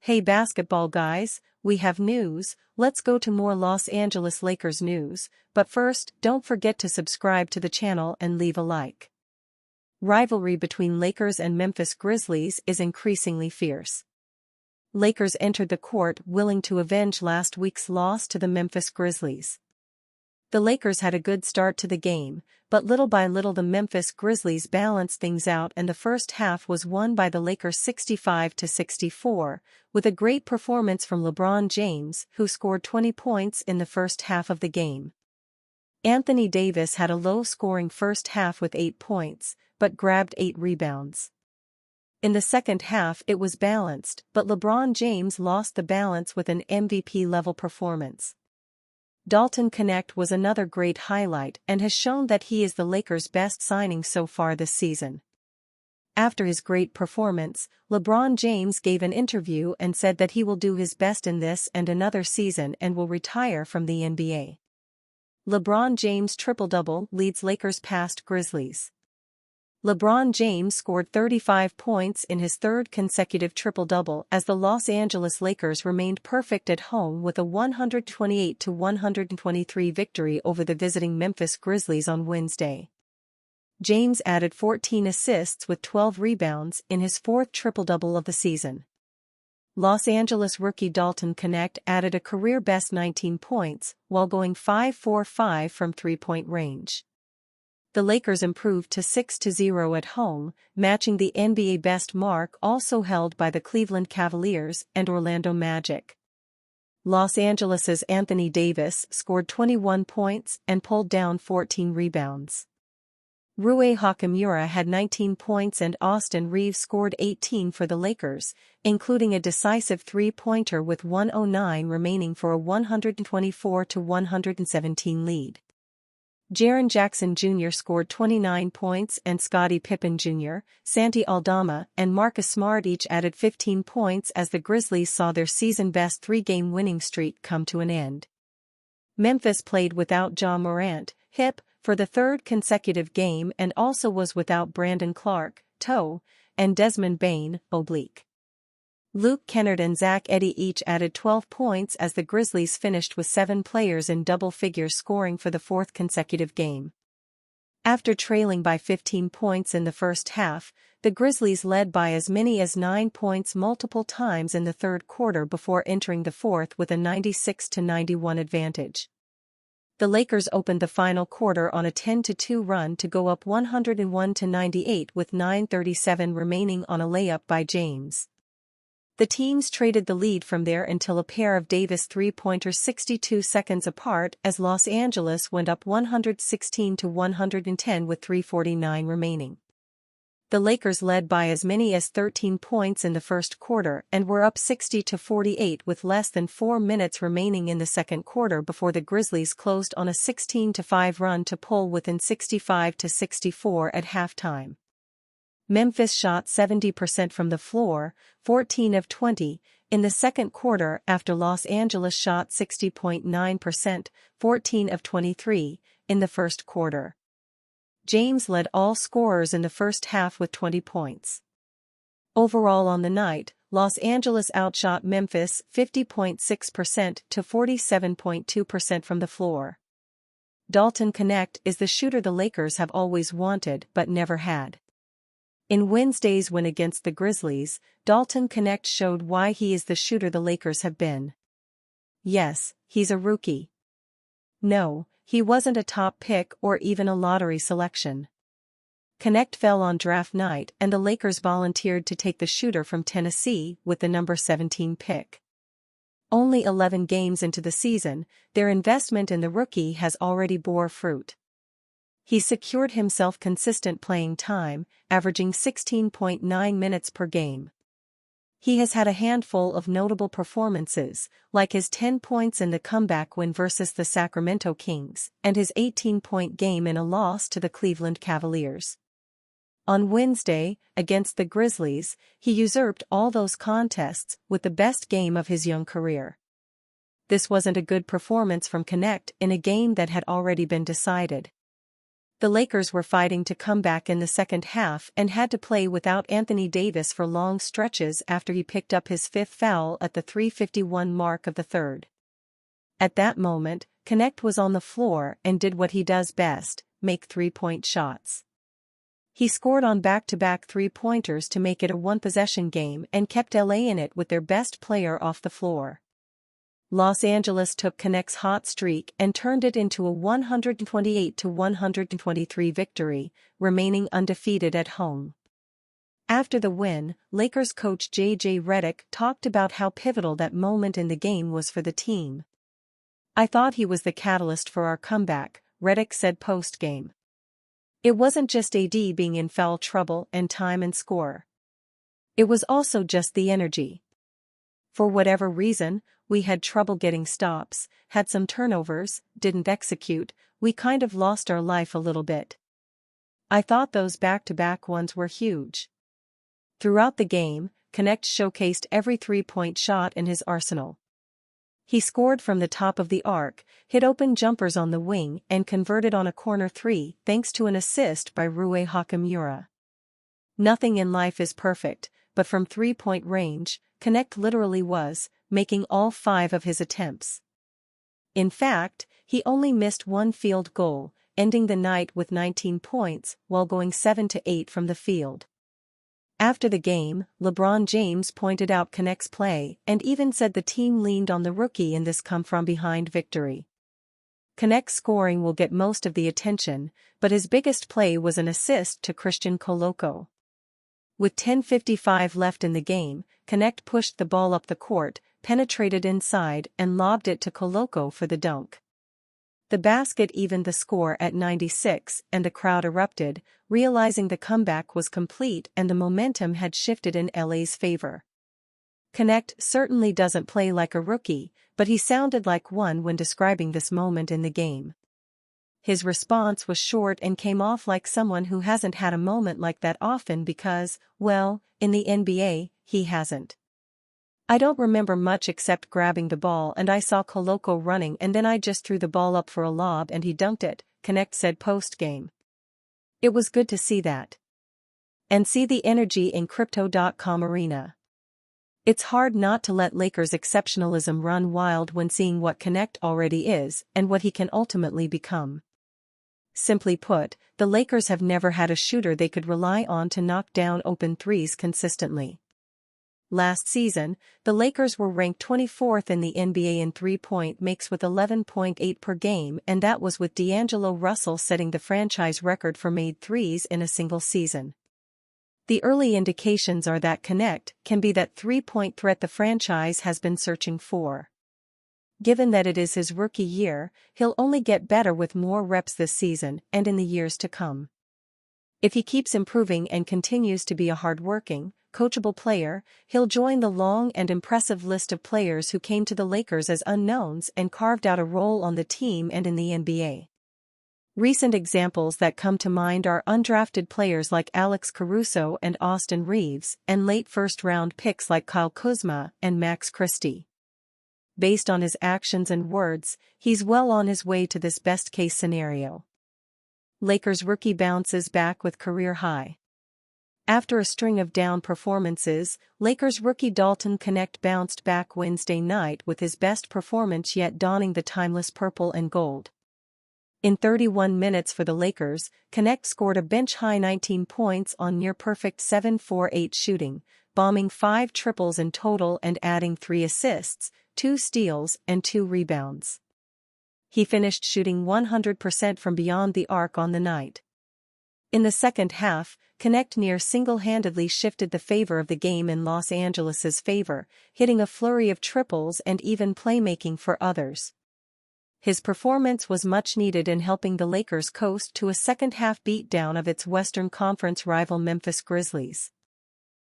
Hey basketball guys, we have news. Let's go to more Los Angeles Lakers news, but first, don't forget to subscribe to the channel and leave a like. Rivalry between Lakers and Memphis Grizzlies is increasingly fierce. Lakers entered the court willing to avenge last week's loss to the Memphis Grizzlies. The Lakers had a good start to the game, but little by little the Memphis Grizzlies balanced things out and the first half was won by the Lakers 65-64, with a great performance from LeBron James, who scored 20 points in the first half of the game. Anthony Davis had a low-scoring first half with 8 points, but grabbed 8 rebounds. In the second half it was balanced, but LeBron James lost the balance with an MVP-level performance. Dalton Knecht was another great highlight and has shown that he is the Lakers' best signing so far this season. After his great performance, LeBron James gave an interview and said that he will do his best in this and another season and will retire from the NBA. LeBron James' triple-double leads Lakers past Grizzlies. LeBron James scored 35 points in his third consecutive triple-double as the Los Angeles Lakers remained perfect at home with a 128-123 victory over the visiting Memphis Grizzlies on Wednesday. James added 14 assists with 12 rebounds in his fourth triple-double of the season. Los Angeles rookie Dalton Knecht added a career-best 19 points while going 5-for-5 from three-point range. The Lakers improved to 6-0 at home, matching the NBA best mark also held by the Cleveland Cavaliers and Orlando Magic. Los Angeles's Anthony Davis scored 21 points and pulled down 14 rebounds. Rui Hachimura had 19 points and Austin Reeves scored 18 for the Lakers, including a decisive three-pointer with 1:09 remaining for a 124-117 lead. Jaren Jackson Jr. scored 29 points and Scottie Pippen Jr., Santi Aldama and Marcus Smart each added 15 points as the Grizzlies saw their season-best three-game winning streak come to an end. Memphis played without Ja Morant, hip, for the third consecutive game and also was without Brandon Clark, toe, and Desmond Bane, oblique. Luke Kennard and Zach Edey each added 12 points as the Grizzlies finished with 7 players in double figures scoring for the fourth consecutive game. After trailing by 15 points in the first half, the Grizzlies led by as many as 9 points multiple times in the third quarter before entering the fourth with a 96-91 advantage. The Lakers opened the final quarter on a 10-2 run to go up 101-98 with 9:37 remaining on a layup by James. The teams traded the lead from there until a pair of Davis three-pointers 62 seconds apart as Los Angeles went up 116-110 with 3:49 remaining. The Lakers led by as many as 13 points in the first quarter and were up 60-48 with less than 4 minutes remaining in the second quarter before the Grizzlies closed on a 16-5 run to pull within 65-64 at halftime. Memphis shot 70% from the floor, 14 of 20, in the second quarter after Los Angeles shot 60.9%, 14 of 23, in the first quarter. James led all scorers in the first half with 20 points. Overall on the night, Los Angeles outshot Memphis 50.6% to 47.2% from the floor. Dalton Knecht is the shooter the Lakers have always wanted but never had. In Wednesday's win against the Grizzlies, Dalton Knecht showed why he is the shooter the Lakers have been. Yes, he's a rookie. No, he wasn't a top pick or even a lottery selection. Knecht fell on draft night and the Lakers volunteered to take the shooter from Tennessee with the number 17 pick. Only 11 games into the season, their investment in the rookie has already bore fruit. He secured himself consistent playing time, averaging 16.9 minutes per game. He has had a handful of notable performances, like his 10 points in the comeback win versus the Sacramento Kings, and his 18-point game in a loss to the Cleveland Cavaliers. On Wednesday, against the Grizzlies, he usurped all those contests with the best game of his young career. This wasn't a good performance from Knecht in a game that had already been decided. The Lakers were fighting to come back in the second half and had to play without Anthony Davis for long stretches after he picked up his fifth foul at the 3:51 mark of the third. At that moment, Connect was on the floor and did what he does best, make three-point shots. He scored on back-to-back three-pointers to make it a one-possession game and kept LA in it with their best player off the floor. Los Angeles took Connect's hot streak and turned it into a 128-123 victory, remaining undefeated at home. After the win, Lakers coach J.J. Redick talked about how pivotal that moment in the game was for the team. "I thought he was the catalyst for our comeback," Redick said post-game. "It wasn't just AD being in foul trouble and time and score. It was also just the energy. For whatever reason, we had trouble getting stops, had some turnovers, didn't execute, we kind of lost our life a little bit. I thought those back-to-back ones were huge." Throughout the game, Connect showcased every three-point shot in his arsenal. He scored from the top of the arc, hit open jumpers on the wing and converted on a corner three thanks to an assist by Rui Hachimura. Nothing in life is perfect, but from three-point range, Connect literally was, making all 5 of his attempts. In fact, he only missed one field goal, ending the night with 19 points while going 7-8 from the field. After the game, LeBron James pointed out Connect's play and even said the team leaned on the rookie in this come-from-behind victory. Connect's scoring will get most of the attention, but his biggest play was an assist to Christian Koloko. With 10:55 left in the game, Connect pushed the ball up the court, penetrated inside and lobbed it to Koloko for the dunk. The basket evened the score at 96 and the crowd erupted, realizing the comeback was complete and the momentum had shifted in LA's favor. Connect certainly doesn't play like a rookie, but he sounded like one when describing this moment in the game. His response was short and came off like someone who hasn't had a moment like that often because, well, in the NBA, he hasn't. "I don't remember much except grabbing the ball and I saw Koloko running and then I just threw the ball up for a lob and he dunked it," Connect said post-game. "It was good to see that. And see the energy in Crypto.com Arena. It's hard not to let Lakers' exceptionalism run wild when seeing what Connect already is and what he can ultimately become. Simply put, the Lakers have never had a shooter they could rely on to knock down open threes consistently. Last season, the Lakers were ranked 24th in the NBA in three-point makes with 11.8 per game, and that was with D'Angelo Russell setting the franchise record for made threes in a single season. The early indications are that Connect can be that three-point threat the franchise has been searching for. Given that it is his rookie year, he'll only get better with more reps this season and in the years to come. If he keeps improving and continues to be a hard-working, coachable player, he'll join the long and impressive list of players who came to the Lakers as unknowns and carved out a role on the team and in the NBA. Recent examples that come to mind are undrafted players like Alex Caruso and Austin Reeves, and late first-round picks like Kyle Kuzma and Max Christie. Based on his actions and words, he's well on his way to this best-case scenario. Lakers rookie bounces back with career high. After a string of down performances, Lakers rookie Dalton Connect bounced back Wednesday night with his best performance yet, donning the timeless purple and gold. In 31 minutes for the Lakers, Connect scored a bench-high 19 points on near-perfect 7-4-8 shooting, bombing 5 triples in total and adding 3 assists, 2 steals and 2 rebounds. He finished shooting 100% from beyond the arc on the night. In the second half, Connect near single-handedly shifted the favor of the game in Los Angeles's favor, hitting a flurry of triples and even playmaking for others. His performance was much needed in helping the Lakers coast to a second-half beatdown of its Western Conference rival Memphis Grizzlies.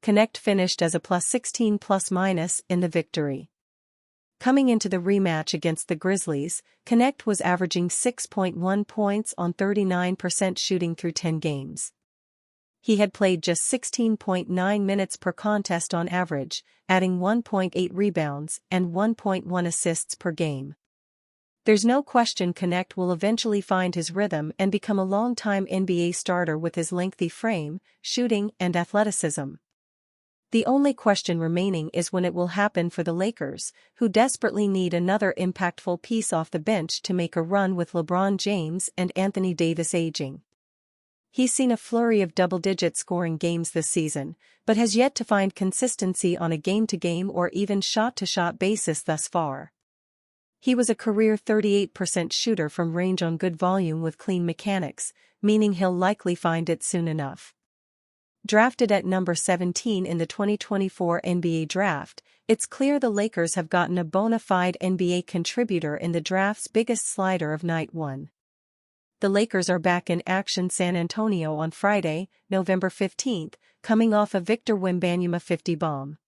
Connect finished as a +16 ± in the victory. Coming into the rematch against the Grizzlies, Connect was averaging 6.1 points on 39% shooting through 10 games. He had played just 16.9 minutes per contest on average, adding 1.8 rebounds and 1.1 assists per game. There's no question Connect will eventually find his rhythm and become a long-time NBA starter with his lengthy frame, shooting, and athleticism. The only question remaining is when it will happen for the Lakers, who desperately need another impactful piece off the bench to make a run with LeBron James and Anthony Davis aging. He's seen a flurry of double-digit scoring games this season, but has yet to find consistency on a game-to-game or even shot-to-shot basis thus far. He was a career 38% shooter from range on good volume with clean mechanics, meaning he'll likely find it soon enough. Drafted at number 17 in the 2024 NBA Draft, it's clear the Lakers have gotten a bona fide NBA contributor in the draft's biggest slider of Night 1. The Lakers are back in action San Antonio on Friday, November 15, coming off a Victor Wembanyama 50 bomb.